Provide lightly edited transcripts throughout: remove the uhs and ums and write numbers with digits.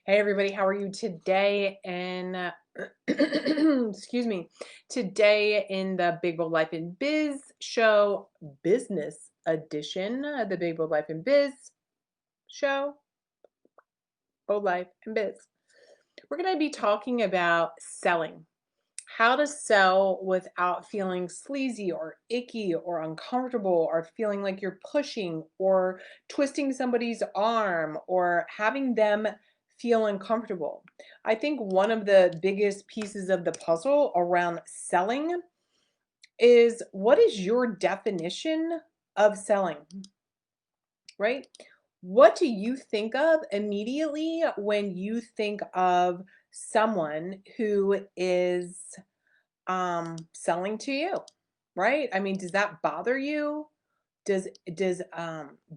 Hey everybody, how are you today? And excuse me, today in the Big Bold Life and Biz show, business edition, the Big Bold Life and Biz show, Bold Life and Biz. We're going to be talking about selling, how to sell without feeling sleazy or icky or uncomfortable or feeling like you're pushing or twisting somebody's arm or having them feel uncomfortable. I think one of the biggest pieces of the puzzle around selling is, what is your definition of selling, right? What do you think of immediately when you think of someone who is selling to you, right? I mean, does that bother you? Do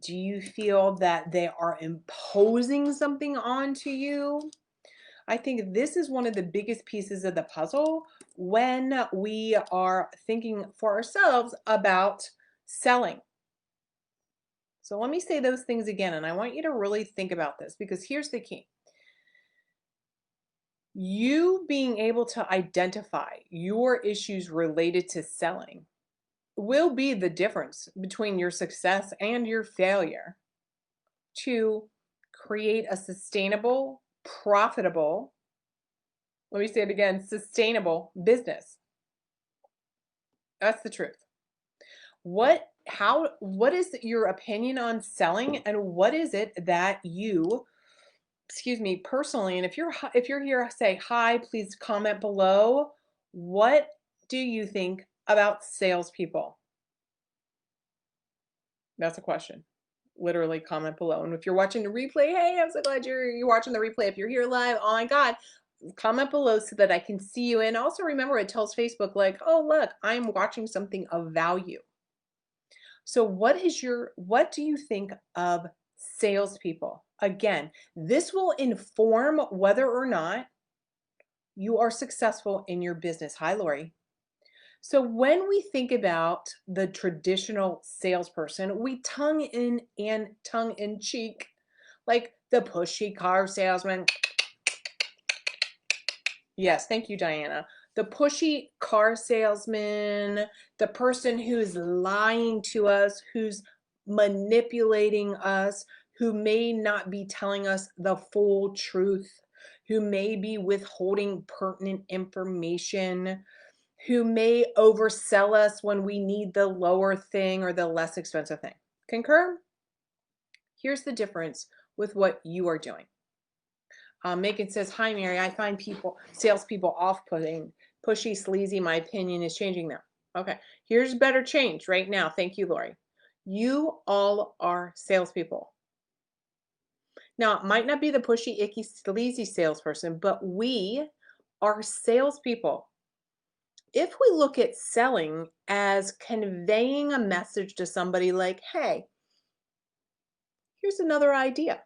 you feel that they are imposing something onto you? I think this is one of the biggest pieces of the puzzle when we are thinking for ourselves about selling. So let me say those things again, and I want you to really think about this, because here's the key. You being able to identify your issues related to selling will be the difference between your success and your failure to create a sustainable, profitable, let me say it again, sustainable business. That's the truth. What is your opinion on selling, and what is it that you, excuse me, personally, and if you're here, say hi, please comment below. What do you think about salespeople? That's a question. Literally comment below. And if you're watching the replay, hey, I'm so glad you're watching the replay. If you're here live, oh my God, comment below so that I can see you. And also remember, it tells Facebook like, oh, look, I'm watching something of value. So what do you think of salespeople? Again, this will inform whether or not you are successful in your business. Hi, Lori. So when we think about the traditional salesperson, we tongue in cheek, like the pushy car salesman. Yes, thank you, Diana. The pushy car salesman, the person who's lying to us, who's manipulating us, who may not be telling us the full truth, who may be withholding pertinent information, who may oversell us when we need the lower thing or the less expensive thing. Concur? Here's the difference with what you are doing. Megan says, hi, Mary. I find salespeople off-putting, pushy, sleazy. My opinion is changing now. Okay, here's better change right now. Thank you, Lori. You all are salespeople. Now, it might not be the pushy, icky, sleazy salesperson, but we are salespeople. If we look at selling as conveying a message to somebody like, hey, here's another idea.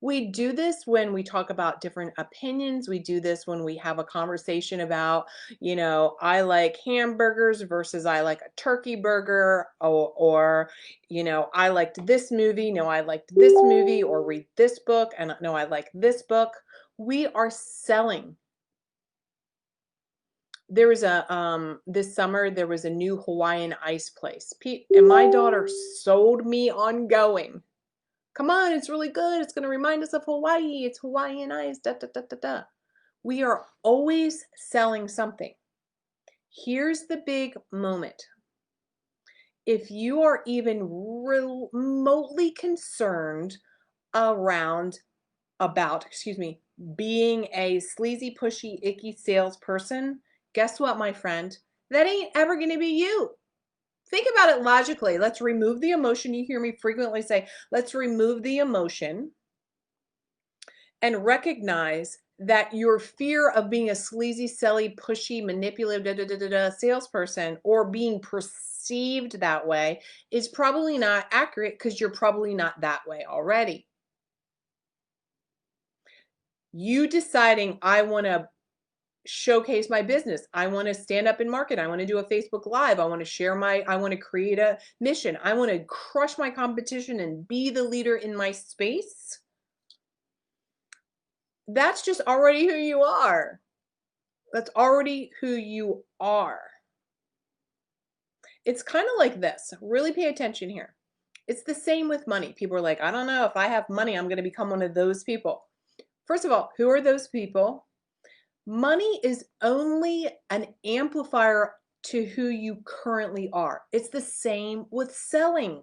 We do this when we talk about different opinions. We do this when we have a conversation about, I like hamburgers versus I like a turkey burger, or I liked this movie. No, I liked this movie, or read this book, and no, I like this book. We are selling. There was this summer, there was a new Hawaiian ice place. And my daughter sold me on going. Come on, it's really good. It's going to remind us of Hawaii. It's Hawaiian ice, da, da, da, da, da. We are always selling something. Here's the big moment. If you are even remotely concerned about being a sleazy, pushy, icky salesperson, guess what, my friend? That ain't ever going to be you. Think about it logically. Let's remove the emotion. You hear me frequently say, let's remove the emotion and recognize that your fear of being a sleazy, silly, pushy, manipulative salesperson, or being perceived that way, is probably not accurate, because you're probably not that way already. You deciding, I want to showcase my business, I want to stand up and market, I want to do a Facebook Live, I want to create a mission, I want to crush my competition and be the leader in my space. That's just already who you are. That's already who you are. It's kind of like this. Really pay attention here. It's the same with money. People are like, I don't know, if I have money, I'm going to become one of those people. First of all, who are those people? Money is only an amplifier to who you currently are. It's the same with selling.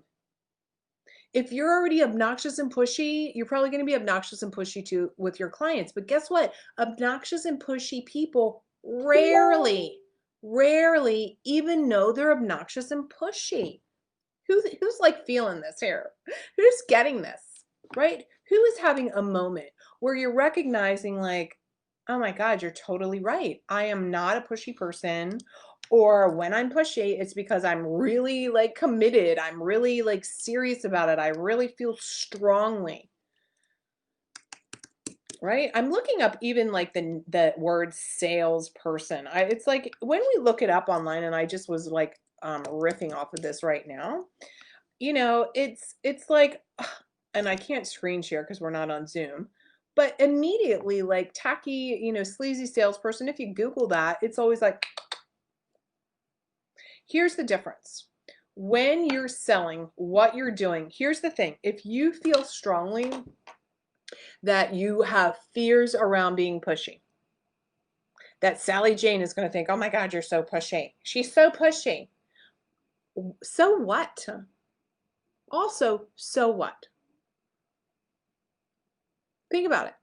If you're already obnoxious and pushy, you're probably going to be obnoxious and pushy too with your clients. But guess what? Obnoxious and pushy people rarely even know they're obnoxious and pushy. Who's like feeling this here? Who's getting this, right? Who is having a moment where you're recognizing like, oh my God, you're totally right. I am not a pushy person. Or when I'm pushy, it's because I'm really like committed. I'm really like serious about it. I really feel strongly, right? I'm looking up even like the word salesperson. It's like when we look it up online, and I just was like riffing off of this right now. You know, it's like, and I can't screen share because we're not on Zoom, but immediately like tacky, you know, sleazy salesperson, if you Google that, it's always like, here's the difference. When you're selling what you're doing, here's the thing. If you feel strongly that you have fears around being pushy, that Sally Jane is going to think, oh my God, you're so pushy. She's so pushy. So what? Also, so what? Think about it.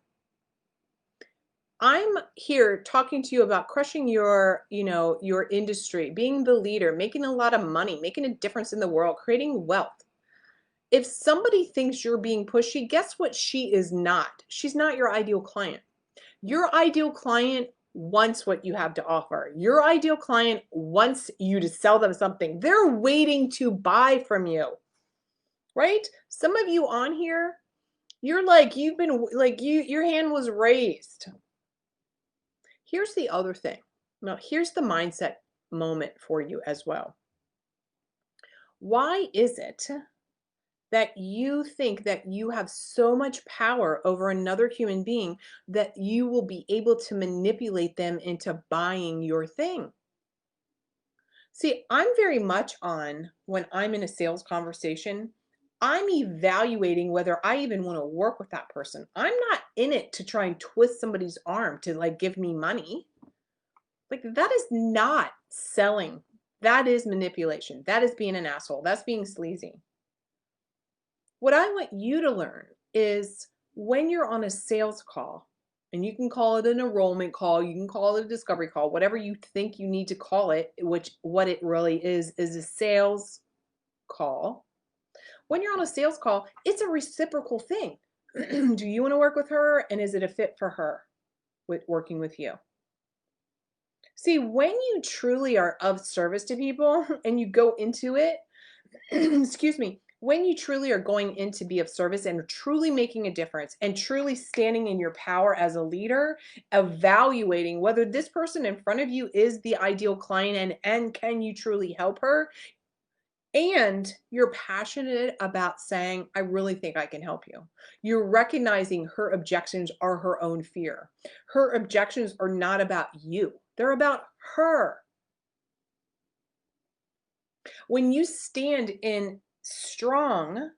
I'm here talking to you about crushing your, you know, your industry, being the leader, making a lot of money, making a difference in the world, creating wealth. If somebody thinks you're being pushy, guess what she is not? She's not your ideal client. Your ideal client wants what you have to offer. Your ideal client wants you to sell them something. They're waiting to buy from you, right? Some of you on here, you're like, you've been like, your hand was raised. Here's the other thing. Now, here's the mindset moment for you as well. Why is it that you think that you have so much power over another human being that you will be able to manipulate them into buying your thing? See, I'm very much on when I'm in a sales conversation, I'm evaluating whether I even want to work with that person. I'm not in it to try and twist somebody's arm to like give me money. Like that is not selling. That is manipulation. That is being an asshole. That's being sleazy. What I want you to learn is when you're on a sales call, and you can call it an enrollment call, you can call it a discovery call, whatever you think you need to call it, which what it really is a sales call. When you're on a sales call, it's a reciprocal thing. Do you want to work with her? And is it a fit for her with working with you? See, when you truly are of service to people and you go into it, excuse me, when you truly are going in to be of service and truly making a difference and truly standing in your power as a leader, evaluating whether this person in front of you is the ideal client and can you truly help her, and you're passionate about saying, I really think I can help you. You're recognizing her objections are her own fear. Her objections are not about you. They're about her. When you stand in strong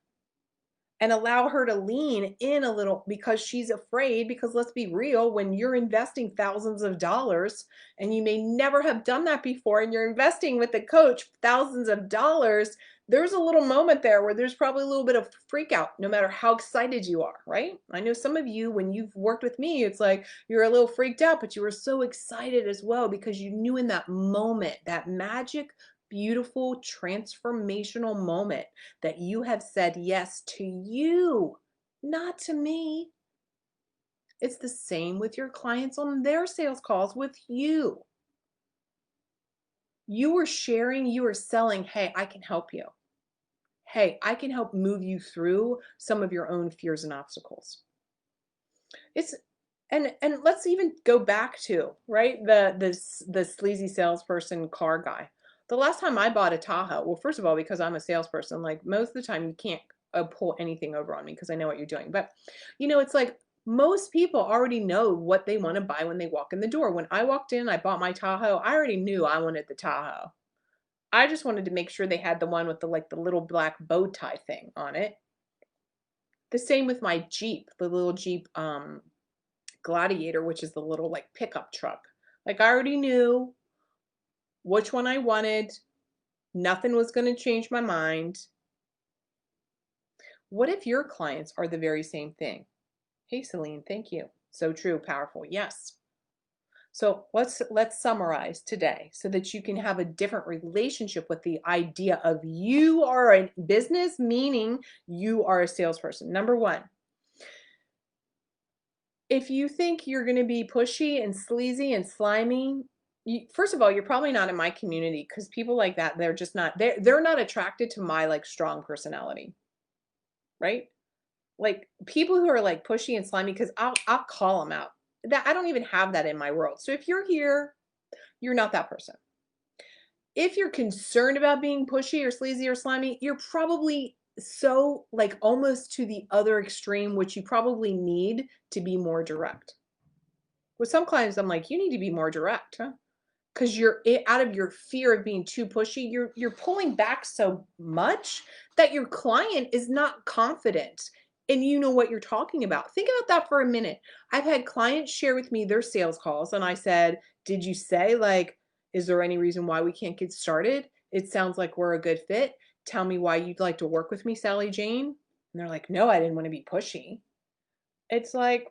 and allow her to lean in a little because she's afraid, because let's be real, when you're investing thousands of dollars and you may never have done that before and you're investing with a coach thousands of dollars, there's a little moment there where there's probably a little bit of freak out no matter how excited you are, right? I know some of you, when you've worked with me, it's like you're a little freaked out, but you were so excited as well because you knew in that moment, that magic, beautiful, transformational moment, that you have said yes to you, not to me. It's the same with your clients on their sales calls with you. You are sharing, you are selling, hey, I can help you. Hey, I can help move you through some of your own fears and obstacles. It's and let's even go back to, right, the sleazy salesperson car guy. The last time I bought a Tahoe, well, first of all, because I'm a salesperson, like most of the time you can't pull anything over on me because I know what you're doing. But you know, it's like Most people already know what they want to buy when they walk in the door. When I walked in, I bought my Tahoe. I already knew I wanted the Tahoe. I just wanted to make sure they had the one with the like the little black bow tie thing on it. The same with my Jeep, the little Jeep Gladiator, which is the little like pickup truck. Like I already knew which one I wanted. Nothing was going to change my mind. What if your clients are the very same thing? Hey, Celine, thank you. So true, powerful. Yes. So let's summarize today so that you can have a different relationship with the idea of you are a business, meaning you are a salesperson. Number one, if you think you're going to be pushy and sleazy and slimy, first of all, you're probably not in my community because people like that, they're just not, they're not attracted to my like strong personality, right? Like people who are like pushy and slimy, because I'll call them out. That I don't even have that in my world. So if you're here, you're not that person. If you're concerned about being pushy or sleazy or slimy, you're probably so like almost to the other extreme, which you probably need to be more direct. With some clients, I'm like, you need to be more direct, huh? Because you're out of your fear of being too pushy, you're pulling back so much that your client is not confident and you know what you're talking about. Think about that for a minute. I've had clients share with me their sales calls and I said, did you say like, is there any reason why we can't get started? It sounds like we're a good fit. Tell me why you'd like to work with me, Sally Jane. And they're like, no, I didn't want to be pushy. It's like,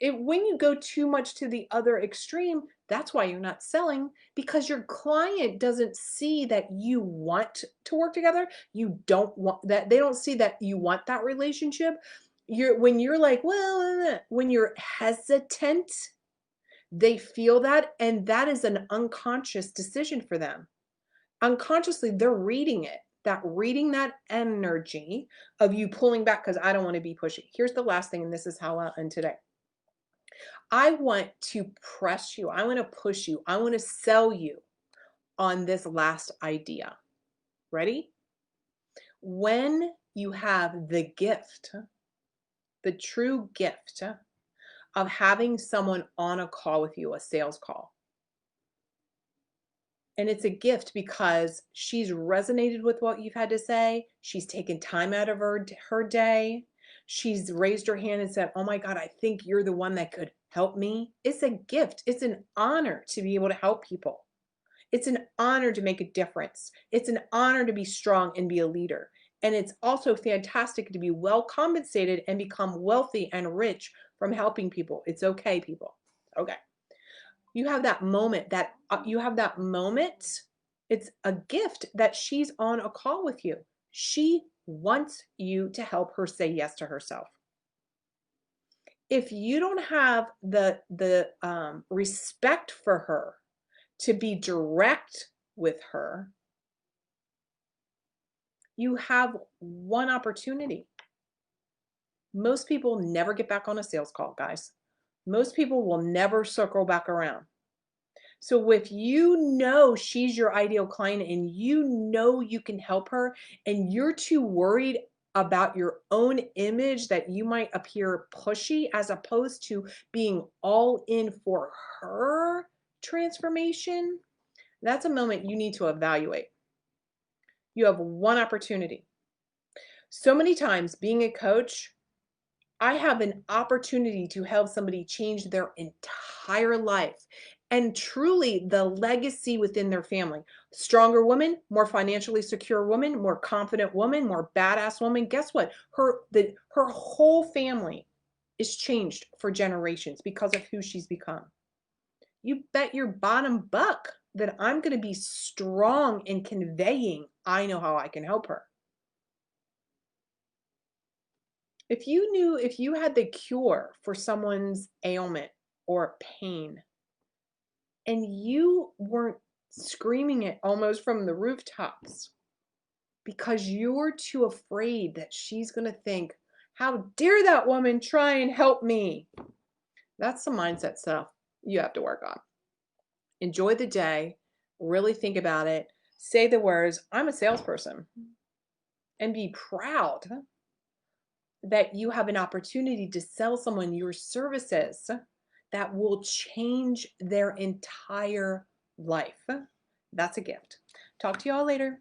when you go too much to the other extreme, that's why you're not selling, because your client doesn't see that you want to work together. You don't want that. They don't see that you want that relationship. When you're like, well, when you're hesitant, they feel that, and that is an unconscious decision for them. Unconsciously, they're reading it. Reading that energy of you pulling back because I don't want to be pushy. Here's the last thing, and this is how I'll end today. I want to press you. I want to push you. I want to sell you on this last idea. Ready? When you have the gift, the true gift of having someone on a call with you, a sales call, and it's a gift because she's resonated with what you've had to say. She's taken time out of her day. She's raised her hand and said, oh my God, I think you're the one that could help me. It's a gift. It's an honor to be able to help people. It's an honor to make a difference. It's an honor to be strong and be a leader. And it's also fantastic to be well compensated and become wealthy and rich from helping people. It's okay, people. Okay. You have that moment it's a gift that she's on a call with you. She wants you to help her say yes to herself. If you don't have the respect for her to be direct with her, you have one opportunity. Most people never get back on a sales call, guys. Most people will never circle back around. So if you know she's your ideal client and you know you can help her and you're too worried about your own image that you might appear pushy as opposed to being all in for her transformation, that's a moment you need to evaluate. You have one opportunity. So many times being a coach, I have an opportunity to help somebody change their entire life and truly the legacy within their family. Stronger woman, more financially secure woman, more confident woman, more badass woman. Guess what? Her whole family is changed for generations because of who she's become. You bet your bottom buck that I'm going to be strong in conveying I know how I can help her. If you had the cure for someone's ailment or pain and you weren't screaming it almost from the rooftops because you're too afraid that she's going to think, how dare that woman try and help me? That's the mindset stuff you have to work on. Enjoy the day. Really think about it. Say the words, I'm a salesperson, and be proud that you have an opportunity to sell someone your services that will change their entire life. That's a gift. Talk to you all later.